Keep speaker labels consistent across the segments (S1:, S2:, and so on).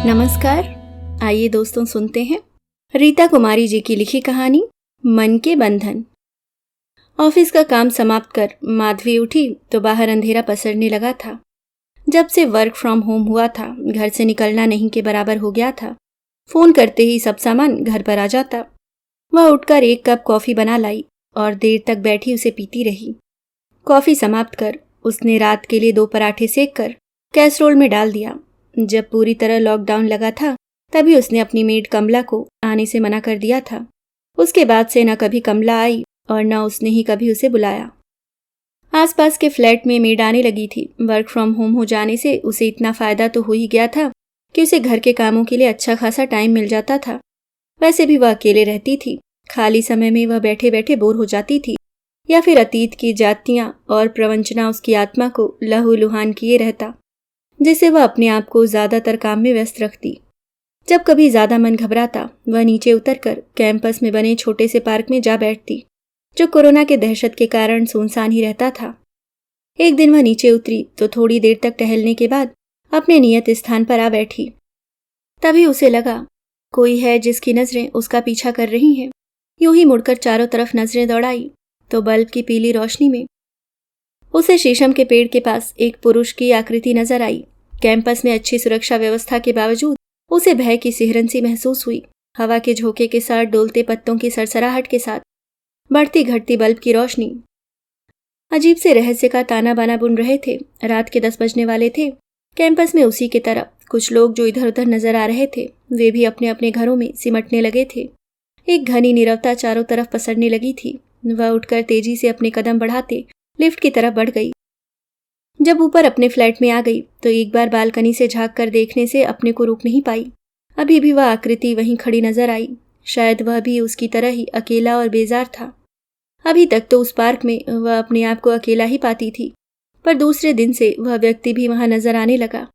S1: नमस्कार। आइए दोस्तों सुनते हैं रीता कुमारी जी की लिखी कहानी मन के बंधन। ऑफिस का काम समाप्त कर माधवी उठी तो बाहर अंधेरा पसरने लगा था। जब से वर्क फ्रॉम होम हुआ था, घर से निकलना नहीं के बराबर हो गया था। फोन करते ही सब सामान घर पर आ जाता। वह उठकर एक कप कॉफी बना लाई और देर तक बैठी उसे पीती रही। कॉफी समाप्त कर उसने रात के लिए 2 पराठे सेक कर कैसरोल में डाल दिया। जब पूरी तरह लॉकडाउन लगा था तभी उसने अपनी मेड कमला को आने से मना कर दिया था। उसके बाद से न कभी कमला आई और न उसने ही कभी उसे बुलाया। आसपास के फ्लैट में मेड आने लगी थी। वर्क फ्रॉम होम हो जाने से उसे इतना फायदा तो हो ही गया था कि उसे घर के कामों के लिए अच्छा खासा टाइम मिल जाता था। वैसे भी वह अकेले रहती थी। खाली समय में वह बैठे बैठे बोर हो जाती थी या फिर अतीत की जातियां और प्रवंचना उसकी आत्मा को लहूलुहान किए रहता, जिससे वह अपने आप को ज्यादातर काम में व्यस्त रखती। जब कभी ज्यादा मन घबराता वह नीचे उतरकर कैंपस में बने छोटे से पार्क में जा बैठती, जो कोरोना के दहशत के कारण सुनसान ही रहता था। एक दिन वह नीचे उतरी तो थोड़ी देर तक टहलने के बाद अपने नियत स्थान पर आ बैठी। तभी उसे लगा कोई है जिसकी नजरें उसका पीछा कर रही हैं। यूं ही मुड़कर चारों तरफ नजरें दौड़ाई तो बल्ब की पीली रोशनी में उसे शीशम के पेड़ के पास एक पुरुष की आकृति नजर आई। कैंपस में अच्छी सुरक्षा व्यवस्था के बावजूद उसे भय की सिहरन सी महसूस हुई। हवा के झोंके के साथ डोलते पत्तों की सरसराहट के साथ बढ़ती घटती बल्ब की रोशनी अजीब से रहस्य का ताना बाना बुन रहे थे। रात के 10 बजने वाले थे। कैंपस में उसी की तरह कुछ लोग जो इधर उधर नजर आ रहे थे, वे भी अपने अपने घरों में सिमटने लगे थे। एक घनी नीरवता चारों तरफ पसरने लगी थी। वह उठकर तेजी से अपने कदम बढ़ाते लिफ्ट की तरफ बढ़ गई। जब ऊपर अपने फ्लैट में आ गई तो एक बार बालकनी से झांक कर देखने से अपने को रोक नहीं पाई। अभी भी वह आकृति वहीं खड़ी नजर आई। शायद वह भी उसकी तरह ही अकेला और बेजार था। अभी तक तो उस पार्क में वह अपने आप को अकेला ही पाती थी, पर दूसरे दिन से वह व्यक्ति भी वहां नजर आने लगा।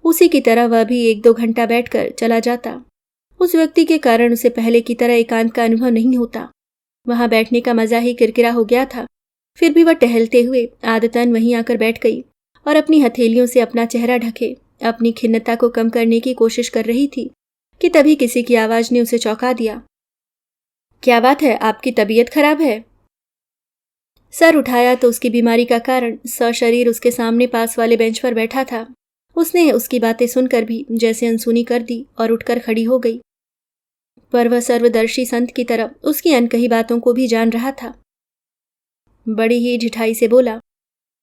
S1: उसी की तरह वह भी 1-2 घंटा बैठकर चला जाता। उस व्यक्ति के कारण उसे पहले की तरह एकांत का अनुभव नहीं होता। वहां बैठने का मजा ही किरकिरा हो गया था। फिर भी वह टहलते हुए आदतन वहीं आकर बैठ गई और अपनी हथेलियों से अपना चेहरा ढके अपनी खिन्नता को कम करने की कोशिश कर रही थी कि तभी किसी की आवाज ने उसे चौंका दिया। क्या बात है, आपकी तबीयत खराब है? सर उठाया तो उसकी बीमारी का कारण सशरीर उसके सामने पास वाले बेंच पर बैठा था। उसने उसकी बातें सुनकर भी जैसे अनसुनी कर दी और उठकर खड़ी हो गई। पर वह सर्वदर्शी संत की तरह उसकी अनकही बातों को भी जान रहा था। बड़ी ही ढिठाई से बोला,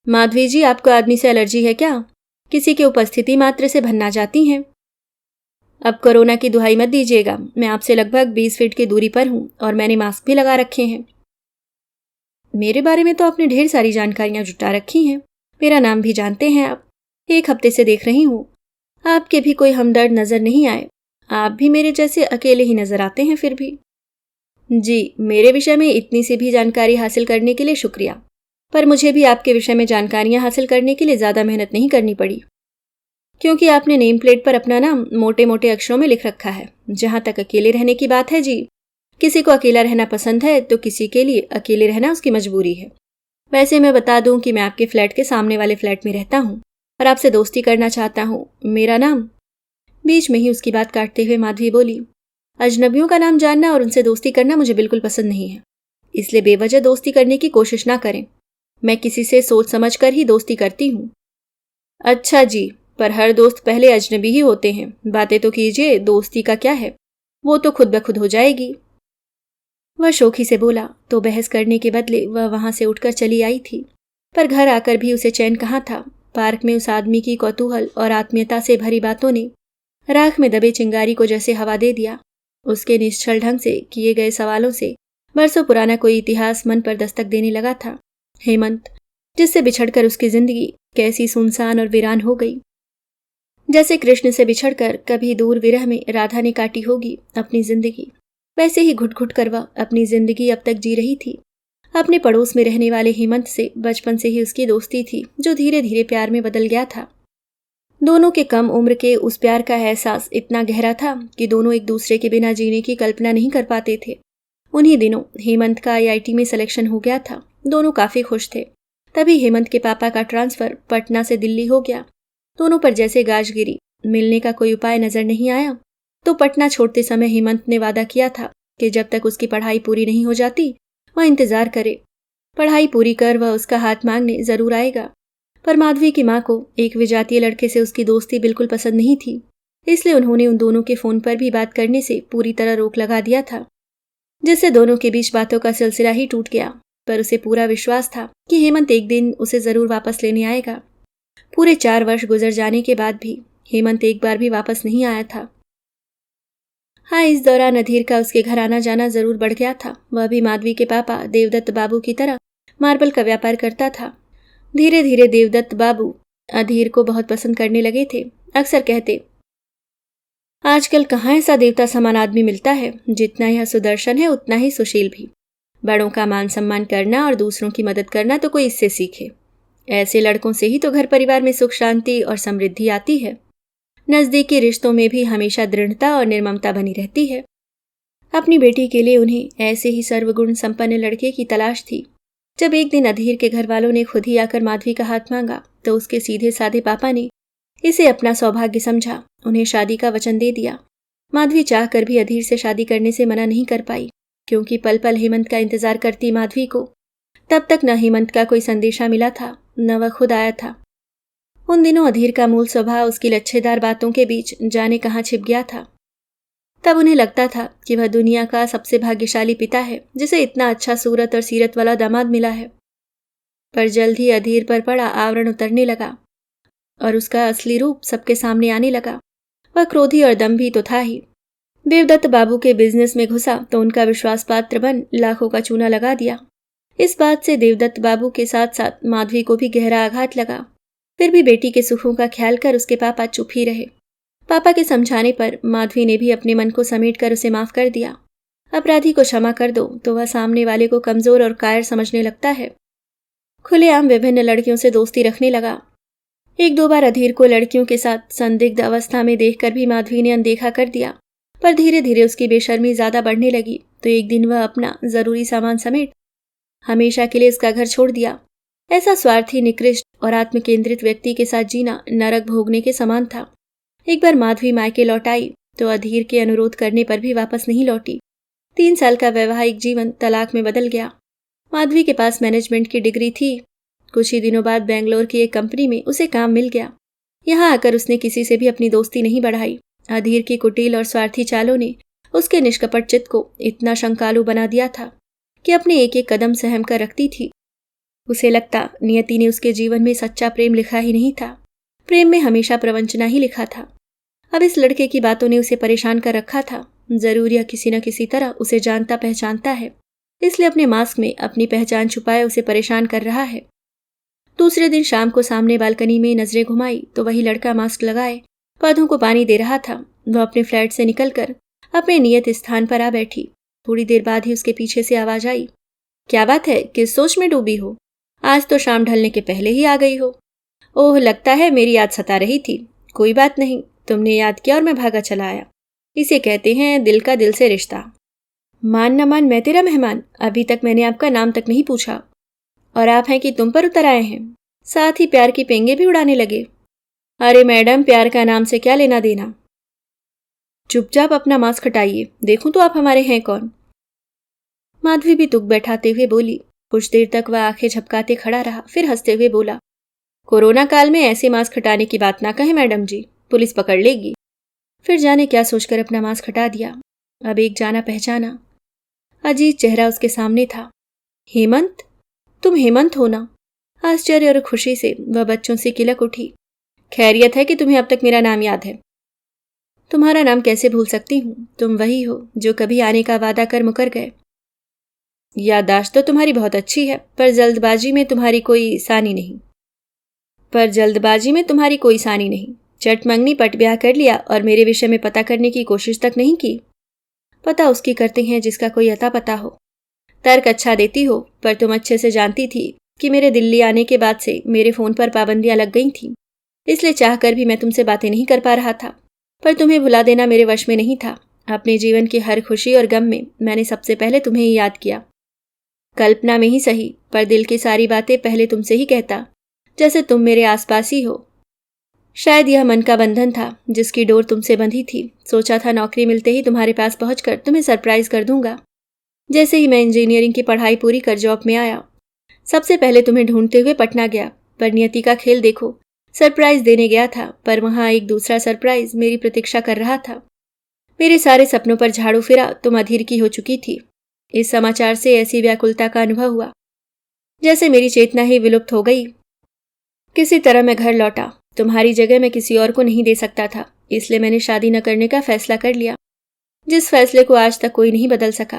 S1: माधवी जी, आपको आदमी से एलर्जी है क्या? किसी की उपस्थिति मात्र से भन्ना जाती हैं। अब कोरोना की दुहाई मत दीजिएगा। मैं आपसे लगभग 20 फीट की दूरी पर हूं और मैंने मास्क भी लगा रखे हैं। मेरे बारे में तो आपने ढेर सारी जानकारियां जुटा रखी हैं। मेरा नाम भी जानते हैं आप। 1 हफ्ते से देख रही हूं। आपके भी कोई हमदर्द नजर नहीं आए। आप भी मेरे जैसे अकेले ही नजर आते हैं। फिर भी जी, मेरे विषय में इतनी सी भी जानकारी हासिल करने के लिए शुक्रिया, पर मुझे भी आपके विषय में जानकारियां हासिल करने के लिए ज़्यादा मेहनत नहीं करनी पड़ी, क्योंकि आपने नेम प्लेट पर अपना नाम मोटे मोटे अक्षरों में लिख रखा है। जहां तक अकेले रहने की बात है जी, किसी को अकेला रहना पसंद है तो किसी के लिए अकेले रहना उसकी मजबूरी है। वैसे मैं बता दूं कि मैं आपके फ्लैट के सामने वाले फ्लैट में रहता हूँ और आपसे दोस्ती करना चाहता हूँ। मेरा नाम। बीच में ही उसकी बात काटते हुए माधवी बोली, अजनबियों का नाम जानना और उनसे दोस्ती करना मुझे बिल्कुल पसंद नहीं है, इसलिए बेवजह दोस्ती करने की कोशिश ना करें। मैं किसी से सोच समझ कर ही दोस्ती करती हूँ। अच्छा जी, पर हर दोस्त पहले अजनबी ही होते हैं। बातें तो कीजिए, दोस्ती का क्या है, वो तो खुद ब खुद हो जाएगी। वह शोखी से बोला तो बहस करने के बदले वह वहां से उठकर चली आई थी, पर घर आकर भी उसे चैन कहाँ था। पार्क में उस आदमी की कौतूहल और आत्मीयता से भरी बातों ने राख में दबे चिंगारी को जैसे हवा दे दिया। उसके निश्चल ढंग से किए गए सवालों से बरसों पुराना कोई इतिहास मन पर दस्तक देने लगा था। हेमंत, जिससे बिछड़कर उसकी जिंदगी कैसी सुनसान और वीरान हो गई। जैसे कृष्ण से बिछड़कर कभी दूर विरह में राधा ने काटी होगी अपनी जिंदगी, वैसे ही घुट घुट कर वह अपनी जिंदगी अब तक जी रही थी। अपने पड़ोस में रहने वाले हेमंत से बचपन से ही उसकी दोस्ती थी, जो धीरे धीरे प्यार में बदल गया था। दोनों के कम उम्र के उस प्यार का एहसास इतना गहरा था कि दोनों एक दूसरे के बिना जीने की कल्पना नहीं कर पाते थे। उन्हीं दिनों हेमंत का IIT में सिलेक्शन हो गया था। दोनों काफी खुश थे। तभी हेमंत के पापा का ट्रांसफर पटना से दिल्ली हो गया। दोनों पर जैसे गाज गिरी मिलने का कोई उपाय नजर नहीं आया तो पटना छोड़ते समय हेमंत ने वादा किया था कि जब तक उसकी पढ़ाई पूरी नहीं हो जाती वह इंतजार करे। पढ़ाई पूरी कर वह उसका हाथ मांगने जरूर आएगा। पर माधवी की माँ को एक विजातीय लड़के से उसकी दोस्ती बिल्कुल पसंद नहीं थी, इसलिए उन्होंने उन दोनों के फोन पर भी बात करने से पूरी तरह रोक लगा दिया था, जिससे दोनों के बीच बातों का सिलसिला ही टूट गया। पर उसे पूरा विश्वास था कि हेमंत एक दिन उसे जरूर वापस लेने आएगा। पूरे 4 वर्ष गुजर जाने के बाद भी हेमंत एक बार भी वापस नहीं आया था। हाँ, इस दौरान अधीर का उसके घर आना जाना जरूर बढ़ गया था। वह भी माधवी के पापा देवदत्त बाबू की तरह मार्बल का व्यापार करता था। धीरे धीरे देवदत्त बाबू अधीर को बहुत पसंद करने लगे थे। अक्सर कहते, आजकल कहाँ ऐसा देवता समान आदमी मिलता है, जितना यह सुदर्शन है उतना ही सुशील भी। बड़ों का मान सम्मान करना और दूसरों की मदद करना तो कोई इससे सीखे। ऐसे लड़कों से ही तो घर परिवार में सुख शांति और समृद्धि आती है। नजदीकी रिश्तों में भी हमेशा दृढ़ता और निर्ममता बनी रहती है। अपनी बेटी के लिए उन्हें ऐसे ही सर्वगुण संपन्न लड़के की तलाश थी। जब एक दिन अधीर के घर वालों ने खुद ही आकर माधवी का हाथ मांगा तो उसके सीधे साधे पापा ने इसे अपना सौभाग्य समझा, उन्हें शादी का वचन दे दिया। माधवी चाहकर भी अधीर से शादी करने से मना नहीं कर पाई, क्योंकि पल पल हेमंत का इंतजार करती माधवी को तब तक न हेमंत का कोई संदेशा मिला था न वह खुद आया था। उन दिनों अधीर का मूल स्वभाव उसकी लच्छेदार बातों के बीच जाने कहाँ छिप गया था। तब उन्हें लगता था कि वह दुनिया का सबसे भाग्यशाली पिता है जिसे इतना अच्छा सूरत और सीरत वाला दामाद मिला है। पर जल्द ही अधीर पर पड़ा आवरण उतरने लगा और उसका असली रूप सबके सामने आने लगा। वह क्रोधी और दम्भी तो था ही। देवदत्त बाबू के बिजनेस में घुसा तो उनका विश्वास पात्र बन लाखों का चूना लगा दिया। इस बात से देवदत्त बाबू के साथ साथ माधवी को भी गहरा आघात लगा। फिर भी बेटी के सुखों का ख्याल कर उसके पापा चुप ही रहे। पापा के समझाने पर माधवी ने भी अपने मन को समेट कर उसे माफ कर दिया। अपराधी को क्षमा कर दो तो वह सामने वाले को कमजोर और कायर समझने लगता है। खुलेआम विभिन्न लड़कियों से दोस्ती रखने लगा। 1-2 बार अधीर को लड़कियों के साथ संदिग्ध अवस्था में देखकर भी माधवी ने अनदेखा कर दिया। पर धीरे धीरे उसकी बेशर्मी ज्यादा बढ़ने लगी तो एक दिन वह अपना जरूरी सामान समेट हमेशा के लिए उसका घर छोड़ दिया। ऐसा स्वार्थी, निकृष्ट और आत्मकेंद्रित व्यक्ति के साथ जीना नरक भोगने के समान था। एक बार माधवी मायके लौट आई तो अधीर के अनुरोध करने पर भी वापस नहीं लौटी। 3 साल का वैवाहिक जीवन तलाक में बदल गया। माधवी के पास मैनेजमेंट की डिग्री थी। कुछ ही दिनों बाद बेंगलोर की एक कंपनी में उसे काम मिल गया। यहाँ आकर उसने किसी से भी अपनी दोस्ती नहीं बढ़ाई। अधीर की कुटिल और स्वार्थी चालों ने उसके निष्कपट चित्त को इतना शंकालु बना दिया था कि अपने एक एक कदम सहम कर रखती थी। उसे लगता नियति ने उसके जीवन में सच्चा प्रेम लिखा ही नहीं था, प्रेम में हमेशा प्रवंचना ही लिखा था। अब इस लड़के की बातों ने उसे परेशान कर रखा था। जरूर यह किसी न किसी तरह उसे जानता पहचानता है, इसलिए अपने मास्क में अपनी पहचान छुपाए उसे परेशान कर रहा है। दूसरे दिन शाम को सामने बालकनी में नजरें घुमाई तो वही लड़का मास्क लगाए पौधों को पानी दे रहा था। वह अपने फ्लैट से निकलकर अपने नियत स्थान पर आ बैठी। थोड़ी देर बाद ही उसके पीछे से आवाज आई, क्या बात है, किस सोच में डूबी हो? आज तो शाम ढलने के पहले ही आ गई हो। ओह, लगता है मेरी याद सता रही थी। कोई बात नहीं, तुमने याद किया और मैं भागा चला आया। इसे कहते हैं दिल का दिल से रिश्ता। मान न मान मैं तेरा मेहमान, अभी तक मैंने आपका नाम तक नहीं पूछा और आप हैं कि तुम पर उतर आए हैं। साथ ही प्यार की पेंगे भी उड़ाने लगे। अरे मैडम, प्यार का नाम से क्या लेना देना। चुपचाप अपना मास्क हटाइए, देखूं तो आप हमारे हैं कौन। माधवी भी तुक बैठाते हुए बोली। कुछ देर तक वह आंखें झपकाते खड़ा रहा, फिर हंसते हुए बोला, कोरोना काल में ऐसे मास्क हटाने की बात ना कहें मैडम जी, पुलिस पकड़ लेगी। फिर जाने क्या सोचकर अपना मास्क हटा दिया। अब एक जाना पहचाना अजीज चेहरा उसके सामने था। हेमंत, तुम हेमंत हो ना? आश्चर्य और खुशी से वह बच्चों से किलक उठी। खैरियत है कि तुम्हें अब तक मेरा नाम याद है। तुम्हारा नाम कैसे भूल सकती हूँ, तुम वही हो जो कभी आने का वादा कर मुकर गए। याददाश्त तो तुम्हारी बहुत अच्छी है, पर जल्दबाजी में तुम्हारी कोई सानी नहीं। चटमंगनी पट ब्याह कर लिया और मेरे विषय में पता करने की कोशिश तक नहीं की। पता उसकी करते हैं जिसका कोई अता पता हो। तर्क अच्छा देती हो, पर तुम अच्छे से जानती थी कि मेरे दिल्ली आने के बाद से मेरे फोन पर पाबंदियां लग गई थीं, इसलिए चाहकर भी मैं तुमसे बातें नहीं कर पा रहा था। पर तुम्हें भुला देना मेरे वश में नहीं था। अपने जीवन की हर खुशी और गम में मैंने सबसे पहले तुम्हें ही याद किया। कल्पना में ही सही, पर दिल की सारी बातें पहले तुमसे ही कहता, जैसे तुम मेरे आसपास ही हो। शायद यह मन का बंधन था जिसकी डोर तुमसे बंधी थी। सोचा था नौकरी मिलते ही तुम्हारे पास पहुंचकर तुम्हें सरप्राइज कर दूंगा। जैसे ही मैं इंजीनियरिंग की पढ़ाई पूरी कर जॉब में आया, सबसे पहले तुम्हें ढूंढते हुए पटना गया। पर नियति का खेल देखो, सरप्राइज देने गया था पर वहां एक दूसरा सरप्राइज मेरी प्रतीक्षा कर रहा था। मेरे सारे सपनों पर झाड़ू फिरा, तुम अधीर की हो चुकी थी। इस समाचार से ऐसी व्याकुलता का अनुभव हुआ जैसे मेरी चेतना ही विलुप्त हो गई। किसी तरह मैं घर लौटा। तुम्हारी जगह मैं किसी और को नहीं दे सकता था, इसलिए मैंने शादी न करने का फैसला कर लिया, जिस फैसले को आज तक कोई नहीं बदल सका।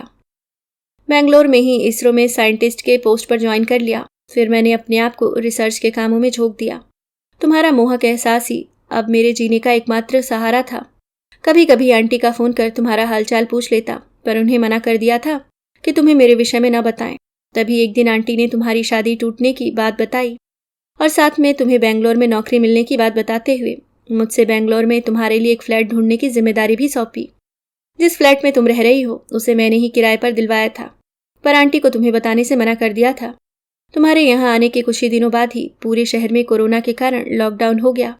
S1: बेंगलोर में ही इसरो में साइंटिस्ट के पोस्ट पर ज्वाइन कर लिया। फिर मैंने अपने आप को रिसर्च के कामों में झोंक दिया। तुम्हारा मोहक एहसास ही अब मेरे जीने का एकमात्र सहारा था। कभी कभी आंटी का फोन कर तुम्हारा हालचाल पूछ लेता, पर उन्हें मना कर दिया था कि तुम्हें मेरे विषय में न बताएं। तभी एक दिन आंटी ने तुम्हारी शादी टूटने की बात बताई और साथ में तुम्हें बेंगलोर में नौकरी मिलने की बात बताते हुए मुझसे बेंगलोर में तुम्हारे लिए एक फ्लैट ढूंढने की जिम्मेदारी भी सौंपी। जिस फ्लैट में तुम रह रही हो उसे मैंने ही किराए पर दिलवाया था, पर आंटी को तुम्हें बताने से मना कर दिया था। तुम्हारे यहाँ आने के कुछ ही दिनों बाद ही पूरे शहर में कोरोना के कारण लॉकडाउन हो गया,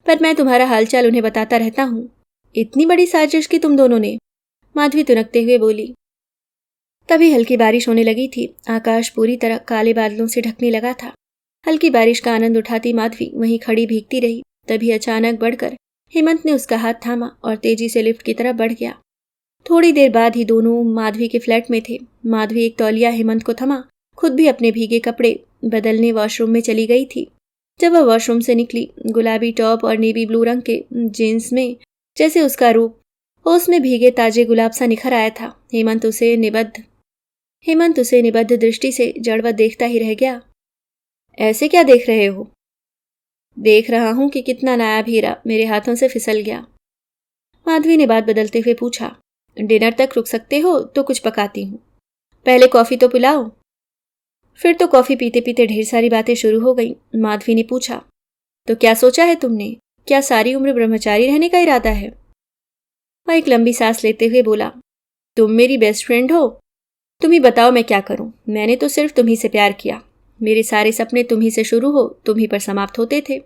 S1: पर मैं तुम्हारा हालचाल उन्हें बताता रहता हूँ। इतनी बड़ी साजिश की तुम दोनों ने, माधवी तुनकते हुए बोली। तभी हल्की बारिश होने लगी थी। आकाश पूरी तरह काले बादलों से ढकने लगा था। हल्की बारिश का आनंद उठाती माधवी वहीं खड़ी भीगती रही। तभी अचानक बढ़कर हेमंत ने उसका हाथ थामा और तेजी से लिफ्ट की तरफ बढ़ गया। थोड़ी देर बाद ही दोनों माधवी के फ्लैट में थे। माधवी एक तौलिया हेमंत को थमा खुद भी अपने भीगे कपड़े बदलने वॉशरूम में चली गई थी। जब वह वॉशरूम से निकली, गुलाबी टॉप और नेवी ब्लू रंग के जीन्स में जैसे उसका रूप उसमें भीगे ताजे गुलाब सा निखर आया था। हेमंत उसे निबद्ध दृष्टि से जड़वत देखता ही रह गया। ऐसे क्या देख रहे हो? देख रहा हूं कि कितना नायाब हीरा मेरे हाथों से फिसल गया। माधवी ने बात बदलते हुए पूछा। डिनर तक रुक सकते हो तो कुछ पकाती हूँ, पहले कॉफी तो पिलाओ। फिर तो कॉफी पीते पीते ढेर सारी बातें शुरू हो गई। माधवी ने पूछा, तो क्या सोचा है तुमने? क्या सारी उम्र ब्रह्मचारी रहने का इरादा है? वह एक लंबी सांस लेते हुए बोला, तुम मेरी बेस्ट फ्रेंड हो, तुम ही बताओ मैं क्या करूं। मैंने तो सिर्फ तुम्ही से प्यार किया। मेरे सारे सपने तुम ही से शुरू हो तुम ही पर समाप्त होते थे,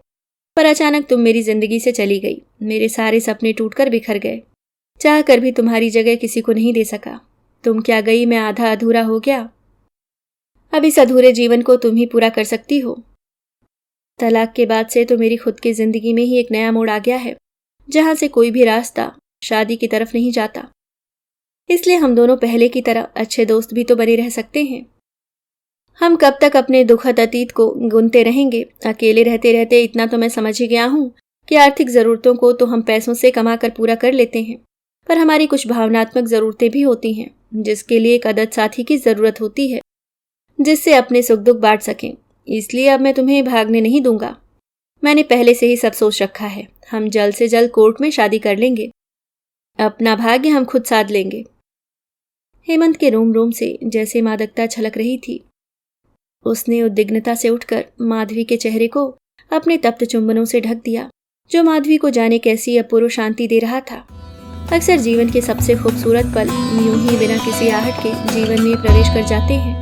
S1: पर अचानक तुम मेरी जिंदगी से चली गई। मेरे सारे सपने टूटकर बिखर गए। चाह कर भी तुम्हारी जगह किसी को नहीं दे सका। तुम क्या गई, मैं आधा अधूरा हो गया। अब इस अधूरे जीवन को तुम ही पूरा कर सकती हो। तलाक के बाद से तो मेरी खुद की जिंदगी में ही एक नया मोड़ आ गया है, जहां से कोई भी रास्ता शादी की तरफ नहीं जाता। इसलिए हम दोनों पहले की तरह अच्छे दोस्त भी तो बने रह सकते हैं। हम कब तक अपने दुखद अतीत को गुनते रहेंगे? अकेले रहते रहते इतना तो मैं समझ ही गया हूँ कि आर्थिक ज़रूरतों को तो हम पैसों से कमा कर पूरा कर लेते हैं, पर हमारी कुछ भावनात्मक ज़रूरतें भी होती हैं, जिसके लिए एक आदत साथी की ज़रूरत होती है, जिससे अपने सुख दुख बांट सकें। इसलिए अब मैं तुम्हें भागने नहीं दूंगा। मैंने पहले से ही सब सोच रखा है। हम जल्द से जल्द कोर्ट में शादी कर लेंगे। अपना भाग्य हम खुद साध लेंगे। हेमंत के रोम रोम से जैसे मादकता छलक रही थी। उसने उद्विग्नता से उठकर माधवी के चेहरे को अपने तप्त चुंबनों से ढक दिया, जो माधवी को जाने कैसी अपूर्व शांति दे रहा था। अक्सर जीवन के सबसे खूबसूरत पल यूं ही बिना किसी आहट के जीवन में प्रवेश कर जाते हैं।